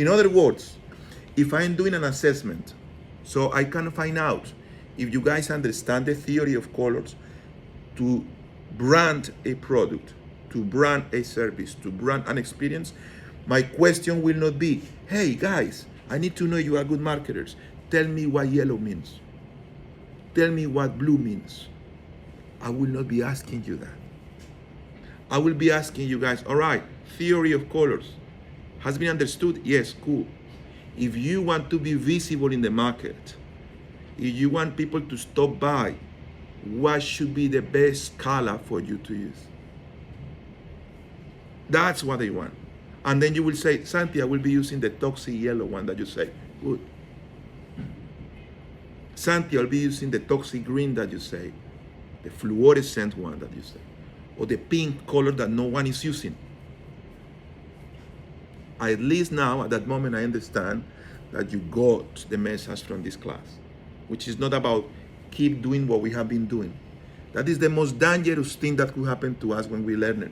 In other words, if I'm doing an assessment, so I can find out if you guys understand the theory of colors to brand a product, to brand a service, to brand an experience, my question will not be, hey guys, I need to know you are good marketers. Tell me what yellow means. Tell me what blue means. I will not be asking you that. I will be asking you guys, all right, theory of colors has been understood? Yes, cool. If you want to be visible in the market, if you want people to stop by, what should be the best color for you to use? That's what they want. And then you will say, Santi, I will be using the toxic yellow one that you say. Good. Santi, I'll be using the toxic green that you say. The fluorescent one that you say. Or the pink color that no one is using. At least now, at that moment, I understand that you got the message from this class, which is not about keep doing what we have been doing. That is the most dangerous thing that could happen to us when we learn it.